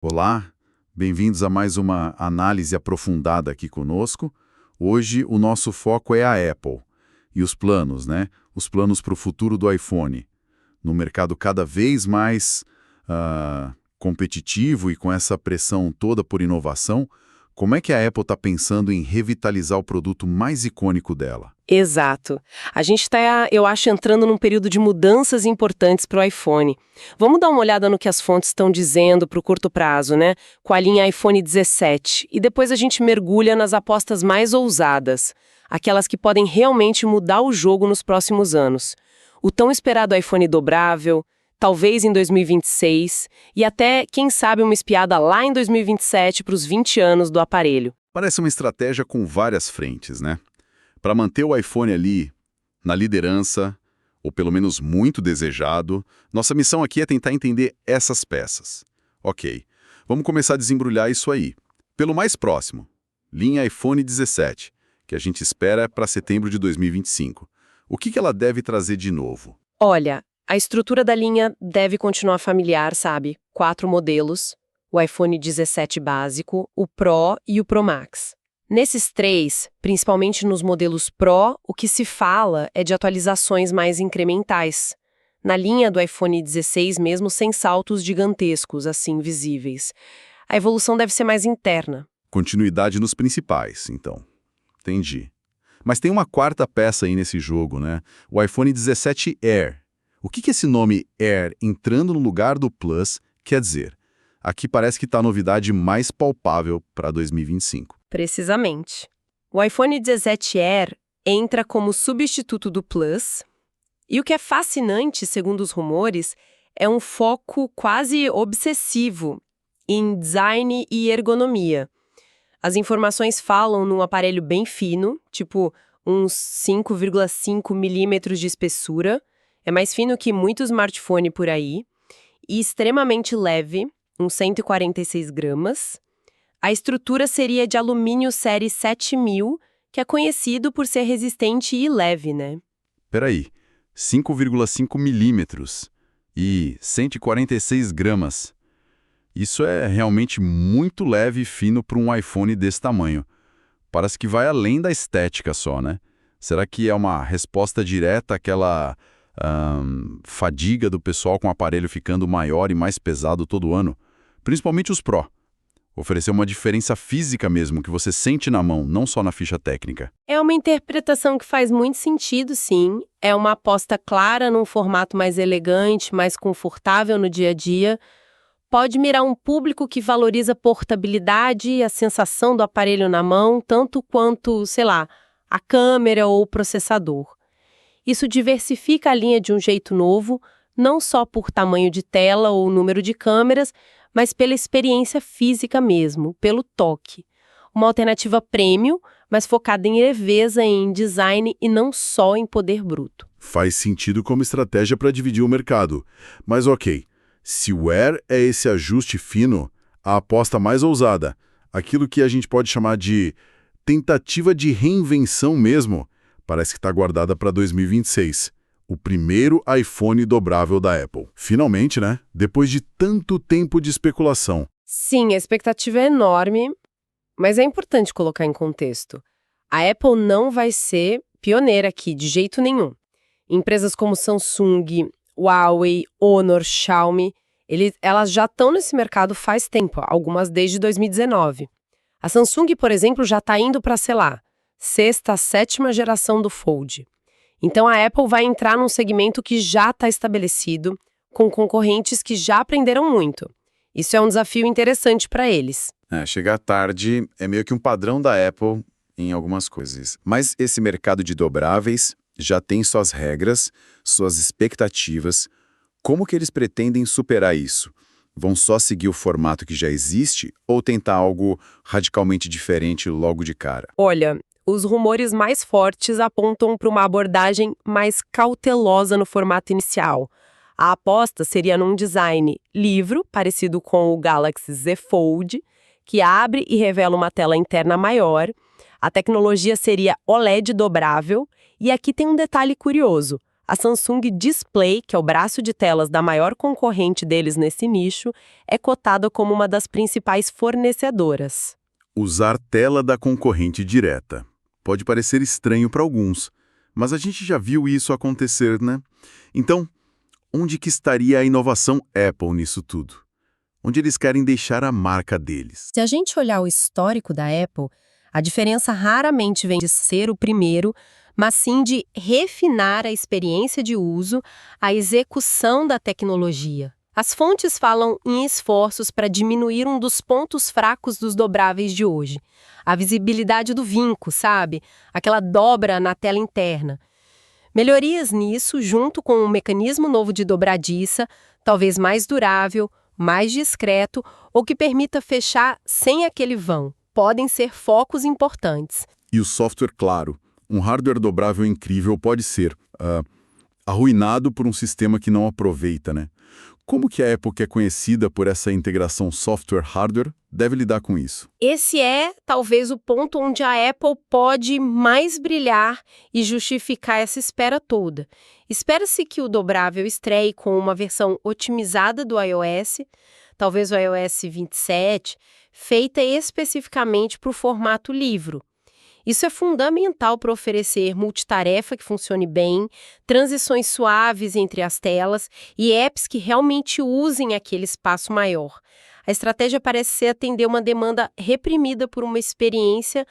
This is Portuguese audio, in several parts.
Olá, bem-vindos a mais uma análise aprofundada aqui conosco. Hoje o nosso foco é a Apple e os planos, né? Os planos para o futuro do iPhone. No mercado cada vez mais competitivo e com essa pressão toda por inovação, como é que a Apple está pensando em revitalizar o produto mais icônico dela? Exato. A gente está, eu acho, entrando num período de mudanças importantes para o iPhone. Vamos dar uma olhada no que as fontes estão dizendo para o curto prazo, né? Com a linha iPhone 17. E depois a gente mergulha nas apostas mais ousadas, aquelas que podem realmente mudar o jogo nos próximos anos. O tão esperado iPhone dobrável, talvez em 2026, e até, quem sabe, uma espiada lá em 2027 para os 20 anos do aparelho. Parece uma estratégia com várias frentes, né? Para manter o iPhone ali na liderança, ou pelo menos muito desejado, nossa missão aqui é tentar entender essas peças. Ok, vamos começar a desembrulhar isso aí. Pelo mais próximo, linha iPhone 17, que a gente espera para setembro de 2025. O que ela deve trazer de novo? Olha, a estrutura da linha deve continuar familiar, sabe? 4 modelos, o iPhone 17 básico, o Pro e o Pro Max. Nesses 3, principalmente nos modelos Pro, o que se fala é de atualizações mais incrementais. Na linha do iPhone 16 mesmo, sem saltos gigantescos, assim, visíveis. A evolução deve ser mais interna. Continuidade nos principais, então. Entendi. Mas tem uma quarta peça aí nesse jogo, né? O iPhone 17 Air. O que esse nome Air entrando no lugar do Plus quer dizer? Aqui parece que está a novidade mais palpável para 2025. Precisamente. O iPhone 17 Air entra como substituto do Plus, e o que é fascinante, segundo os rumores, é um foco quase obsessivo em design e ergonomia. As informações falam num aparelho bem fino, tipo uns 5,5 milímetros de espessura, é mais fino que muito smartphone por aí, e extremamente leve, uns 146 gramas. A estrutura seria de alumínio série 7000, que é conhecido por ser resistente e leve, né? Peraí, 5,5 milímetros e 146 gramas. Isso é realmente muito leve e fino para um iPhone desse tamanho. Parece que vai além da estética só, né? Será que é uma resposta direta àquela fadiga do pessoal com o aparelho ficando maior e mais pesado todo ano? Principalmente os Pro. Oferecer uma diferença física mesmo, que você sente na mão, não só na ficha técnica. É uma interpretação que faz muito sentido, sim. É uma aposta clara num formato mais elegante, mais confortável no dia a dia. Pode mirar um público que valoriza portabilidade e a sensação do aparelho na mão, tanto quanto, sei lá, a câmera ou o processador. Isso diversifica a linha de um jeito novo, não só por tamanho de tela ou número de câmeras, mas pela experiência física mesmo, pelo toque. Uma alternativa premium, mas focada em leveza, em design e não só em poder bruto. Faz sentido como estratégia para dividir o mercado. Mas ok, se o Air é esse ajuste fino, a aposta mais ousada, aquilo que a gente pode chamar de tentativa de reinvenção mesmo, parece que está guardada para 2026. O primeiro iPhone dobrável da Apple. Finalmente, né? Depois de tanto tempo de especulação. Sim, a expectativa é enorme, mas é importante colocar em contexto. A Apple não vai ser pioneira aqui, de jeito nenhum. Empresas como Samsung, Huawei, Honor, Xiaomi, elas já estão nesse mercado faz tempo, algumas desde 2019. A Samsung, por exemplo, já está indo para, sei lá, 6ª, 7ª geração do Fold. Então a Apple vai entrar num segmento que já está estabelecido, com concorrentes que já aprenderam muito. Isso é um desafio interessante para eles. Chegar tarde é meio que um padrão da Apple em algumas coisas. Mas esse mercado de dobráveis já tem suas regras, suas expectativas. Como que eles pretendem superar isso? Vão só seguir o formato que já existe ou tentar algo radicalmente diferente logo de cara? Olha, os rumores mais fortes apontam para uma abordagem mais cautelosa no formato inicial. A aposta seria num design livro, parecido com o Galaxy Z Fold, que abre e revela uma tela interna maior. A tecnologia seria OLED dobrável. E aqui tem um detalhe curioso. A Samsung Display, que é o braço de telas da maior concorrente deles nesse nicho, é cotada como uma das principais fornecedoras. Usar tela da concorrente direta. Pode parecer estranho para alguns, mas a gente já viu isso acontecer, né? Então, onde que estaria a inovação Apple nisso tudo? Onde eles querem deixar a marca deles? Se a gente olhar o histórico da Apple, a diferença raramente vem de ser o primeiro, mas sim de refinar a experiência de uso, a execução da tecnologia. As fontes falam em esforços para diminuir um dos pontos fracos dos dobráveis de hoje, a visibilidade do vinco, sabe? Aquela dobra na tela interna. Melhorias nisso, junto com um mecanismo novo de dobradiça, talvez mais durável, mais discreto ou que permita fechar sem aquele vão, podem ser focos importantes. E o software, claro. Um hardware dobrável incrível pode ser arruinado por um sistema que não aproveita, né? Como que a Apple, que é conhecida por essa integração software-hardware, deve lidar com isso? Esse é, talvez, o ponto onde a Apple pode mais brilhar e justificar essa espera toda. Espera-se que o dobrável estreie com uma versão otimizada do iOS, talvez o iOS 27, feita especificamente para o formato livro. Isso é fundamental para oferecer multitarefa que funcione bem, transições suaves entre as telas e apps que realmente usem aquele espaço maior. A estratégia parece ser atender uma demanda reprimida por uma experiência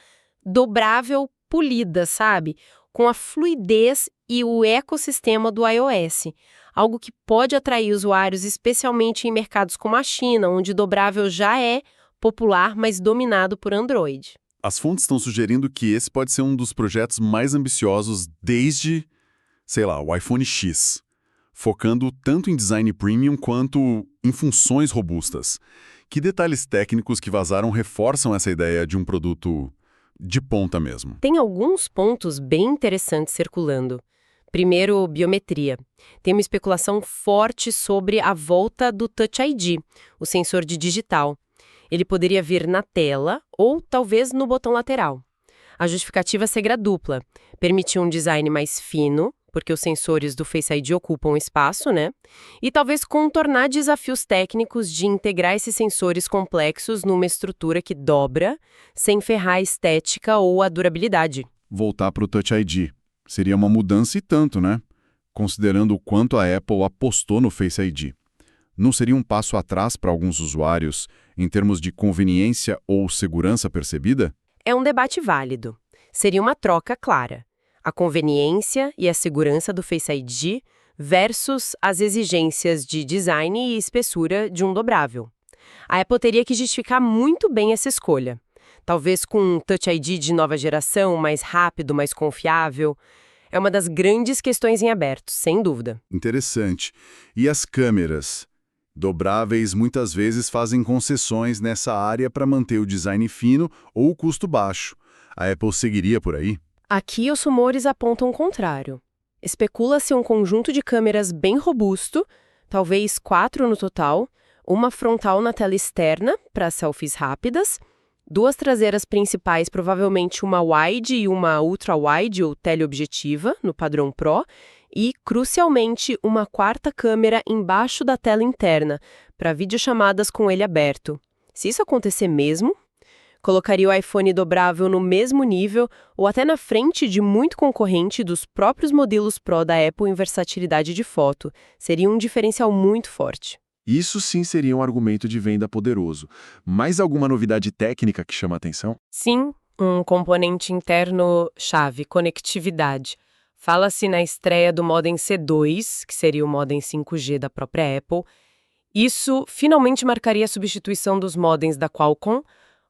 dobrável polida, sabe? Com a fluidez e o ecossistema do iOS. Algo que pode atrair usuários, especialmente em mercados como a China, onde dobrável já é popular, mas dominado por Android. As fontes estão sugerindo que esse pode ser um dos projetos mais ambiciosos desde, sei lá, o iPhone X, focando tanto em design premium quanto em funções robustas. Que detalhes técnicos que vazaram reforçam essa ideia de um produto de ponta mesmo? Tem alguns pontos bem interessantes circulando. Primeiro, biometria. Tem uma especulação forte sobre a volta do Touch ID, o sensor de digital. Ele poderia vir na tela ou talvez no botão lateral. A justificativa seria dupla. Permitir um design mais fino, porque os sensores do Face ID ocupam espaço, né? E talvez contornar desafios técnicos de integrar esses sensores complexos numa estrutura que dobra, sem ferrar a estética ou a durabilidade. Voltar para o Touch ID. Seria uma mudança e tanto, né? Considerando o quanto a Apple apostou no Face ID. Não seria um passo atrás para alguns usuários em termos de conveniência ou segurança percebida? É um debate válido. Seria uma troca clara. A conveniência e a segurança do Face ID versus as exigências de design e espessura de um dobrável. A Apple teria que justificar muito bem essa escolha. Talvez com um Touch ID de nova geração, mais rápido, mais confiável. É uma das grandes questões em aberto, sem dúvida. Interessante. E as câmeras? Dobráveis muitas vezes fazem concessões nessa área para manter o design fino ou o custo baixo. A Apple seguiria por aí? Aqui os rumores apontam o contrário. Especula-se um conjunto de câmeras bem robusto, talvez 4 no total, uma frontal na tela externa, para selfies rápidas, 2 traseiras principais, provavelmente uma wide e uma ultra-wide ou teleobjetiva, no padrão Pro, e, crucialmente, uma 4ª câmera embaixo da tela interna, para videochamadas com ele aberto. Se isso acontecer mesmo, colocaria o iPhone dobrável no mesmo nível ou até na frente de muito concorrente dos próprios modelos Pro da Apple em versatilidade de foto. Seria um diferencial muito forte. Isso sim seria um argumento de venda poderoso. Mais alguma novidade técnica que chama a atenção? Sim, um componente interno chave, conectividade. Fala-se na estreia do modem C2, que seria o modem 5G da própria Apple. Isso finalmente marcaria a substituição dos modems da Qualcomm,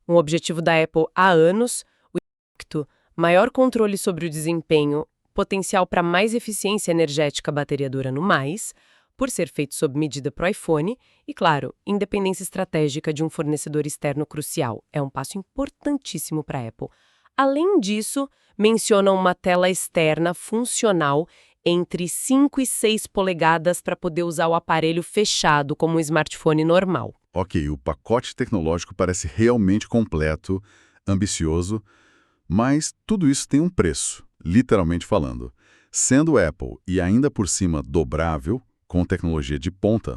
um objetivo da Apple há anos, o impacto, maior controle sobre o desempenho, potencial para mais eficiência energética bateria dura no mais, por ser feito sob medida para o iPhone, e, claro, independência estratégica de um fornecedor externo crucial. É um passo importantíssimo para a Apple. Além disso, mencionam uma tela externa funcional entre 5 e 6 polegadas para poder usar o aparelho fechado como um smartphone normal. Ok, o pacote tecnológico parece realmente completo, ambicioso, mas tudo isso tem um preço, literalmente falando. Sendo Apple e ainda por cima dobrável, com tecnologia de ponta,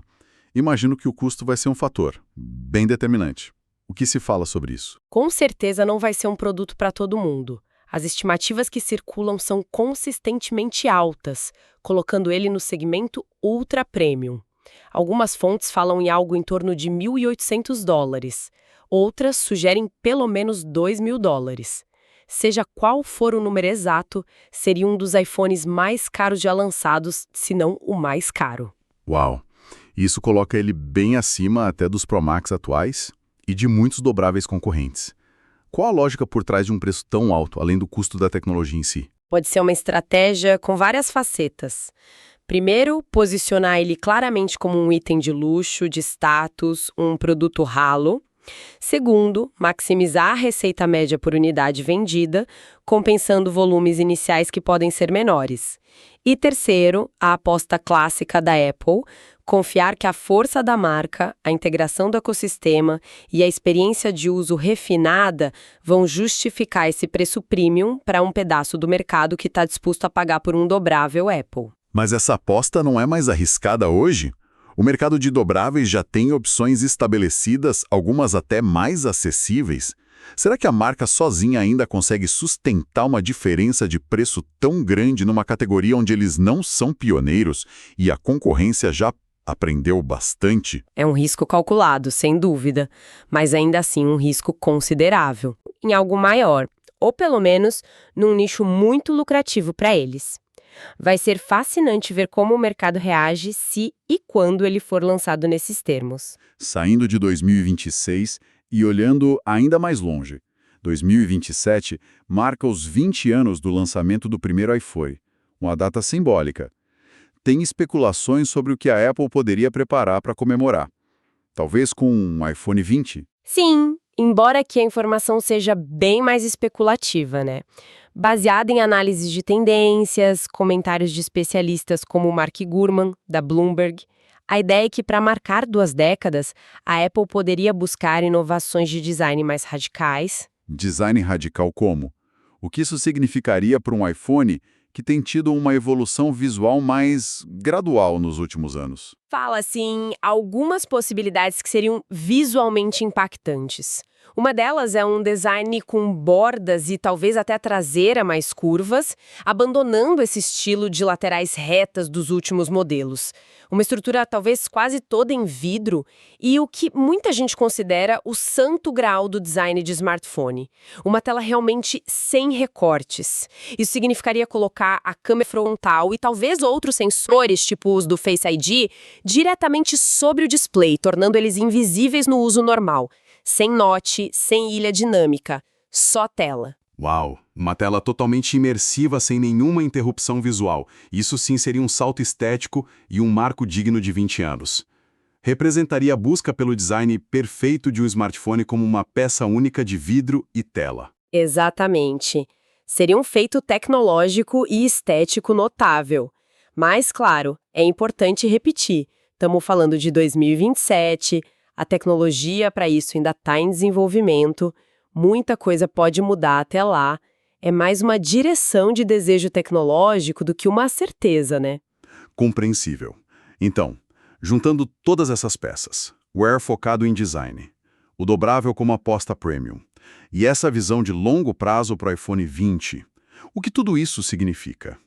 imagino que o custo vai ser um fator bem determinante. O que se fala sobre isso? Com certeza não vai ser um produto para todo mundo. As estimativas que circulam são consistentemente altas, colocando ele no segmento ultra premium. Algumas fontes falam em algo em torno de $1.800. Outras sugerem pelo menos $2.000. Seja qual for o número exato, seria um dos iPhones mais caros já lançados, se não o mais caro. Uau! Isso coloca ele bem acima até dos Pro Max atuais e de muitos dobráveis concorrentes. Qual a lógica por trás de um preço tão alto, além do custo da tecnologia em si? Pode ser uma estratégia com várias facetas. Primeiro, posicionar ele claramente como um item de luxo, de status, um produto ralo. Segundo, maximizar a receita média por unidade vendida, compensando volumes iniciais que podem ser menores. E terceiro, a aposta clássica da Apple, confiar que a força da marca, a integração do ecossistema e a experiência de uso refinada vão justificar esse preço premium para um pedaço do mercado que está disposto a pagar por um dobrável Apple. Mas essa aposta não é mais arriscada hoje? O mercado de dobráveis já tem opções estabelecidas, algumas até mais acessíveis. Será que a marca sozinha ainda consegue sustentar uma diferença de preço tão grande numa categoria onde eles não são pioneiros e a concorrência já aprendeu bastante? É um risco calculado, sem dúvida, mas ainda assim um risco considerável, em algo maior, ou pelo menos num nicho muito lucrativo para eles. Vai ser fascinante ver como o mercado reage se e quando ele for lançado nesses termos. Saindo de 2026 e olhando ainda mais longe, 2027 marca os 20 anos do lançamento do primeiro iPhone, uma data simbólica. Tem especulações sobre o que a Apple poderia preparar para comemorar. Talvez com um iPhone 20? Sim, embora aqui a informação seja bem mais especulativa, né? Baseada em análises de tendências, comentários de especialistas como Mark Gurman, da Bloomberg, a ideia é que para marcar 2 décadas, a Apple poderia buscar inovações de design mais radicais. Design radical como? O que isso significaria para um iPhone que tem tido uma evolução visual mais gradual nos últimos anos? Fala, assim, algumas possibilidades que seriam visualmente impactantes. Uma delas é um design com bordas e talvez até traseira mais curvas, abandonando esse estilo de laterais retas dos últimos modelos. Uma estrutura talvez quase toda em vidro e o que muita gente considera o santo graal do design de smartphone. Uma tela realmente sem recortes. Isso significaria colocar a câmera frontal e talvez outros sensores, tipo os do Face ID, diretamente sobre o display, tornando eles invisíveis no uso normal. Sem notch, sem ilha dinâmica, só tela. Uau! Uma tela totalmente imersiva sem nenhuma interrupção visual. Isso sim seria um salto estético e um marco digno de 20 anos. Representaria a busca pelo design perfeito de um smartphone como uma peça única de vidro e tela. Exatamente. Seria um feito tecnológico e estético notável. Mas, claro, é importante repetir. Estamos falando de 2027, a tecnologia para isso ainda está em desenvolvimento, muita coisa pode mudar até lá. É mais uma direção de desejo tecnológico do que uma certeza, né? Compreensível. Então, juntando todas essas peças, o Air focado em design, o dobrável como aposta premium, e essa visão de longo prazo para o iPhone 20, o que tudo isso significa?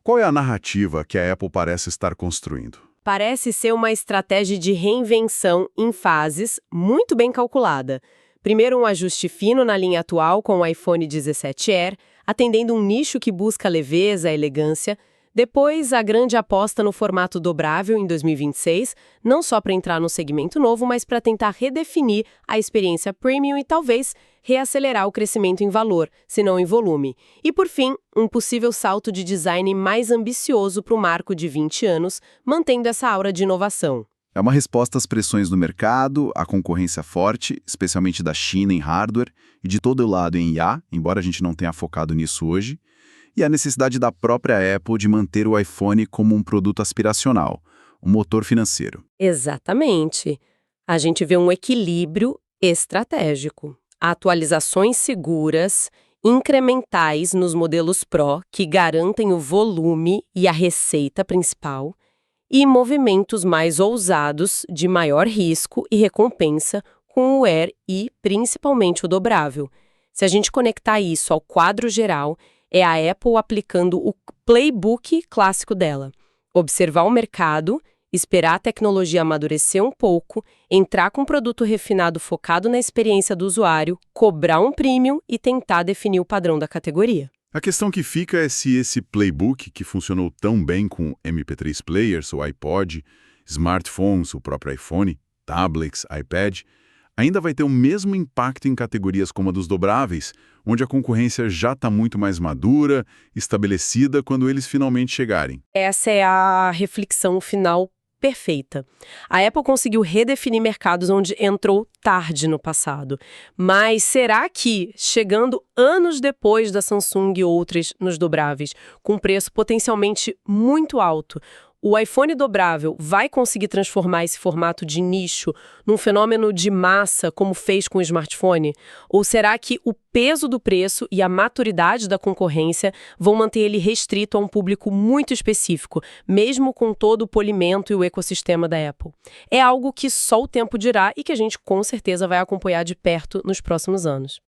Qual é a narrativa que a Apple parece estar construindo? Parece ser uma estratégia de reinvenção em fases muito bem calculada. Primeiro, um ajuste fino na linha atual com o iPhone 17R, atendendo um nicho que busca leveza e elegância. Depois, a grande aposta no formato dobrável em 2026, não só para entrar no segmento novo, mas para tentar redefinir a experiência premium e talvez reacelerar o crescimento em valor, se não em volume. E, por fim, um possível salto de design mais ambicioso para o marco de 20 anos, mantendo essa aura de inovação. É uma resposta às pressões do mercado, à concorrência forte, especialmente da China em hardware e de todo lado em IA, embora a gente não tenha focado nisso hoje, e a necessidade da própria Apple de manter o iPhone como um produto aspiracional, um motor financeiro. Exatamente. A gente vê um equilíbrio estratégico. Atualizações seguras incrementais nos modelos Pro, que garantem o volume e a receita principal, e movimentos mais ousados, de maior risco e recompensa, com o Air e, principalmente, o dobrável. Se a gente conectar isso ao quadro geral, é a Apple aplicando o playbook clássico dela. Observar o mercado, esperar a tecnologia amadurecer um pouco, entrar com um produto refinado focado na experiência do usuário, cobrar um premium e tentar definir o padrão da categoria. A questão que fica é se esse playbook, que funcionou tão bem com MP3 players, o iPod, smartphones, o próprio iPhone, tablets, iPad, ainda vai ter o mesmo impacto em categorias como a dos dobráveis, onde a concorrência já está muito mais madura, estabelecida quando eles finalmente chegarem. Essa é a reflexão final perfeita. A Apple conseguiu redefinir mercados onde entrou tarde no passado. Mas será que, chegando anos depois da Samsung e outras nos dobráveis, com preço potencialmente muito alto, o iPhone dobrável vai conseguir transformar esse formato de nicho num fenômeno de massa, como fez com o smartphone? Ou será que o peso do preço e a maturidade da concorrência vão manter ele restrito a um público muito específico, mesmo com todo o polimento e o ecossistema da Apple? É algo que só o tempo dirá e que a gente com certeza vai acompanhar de perto nos próximos anos.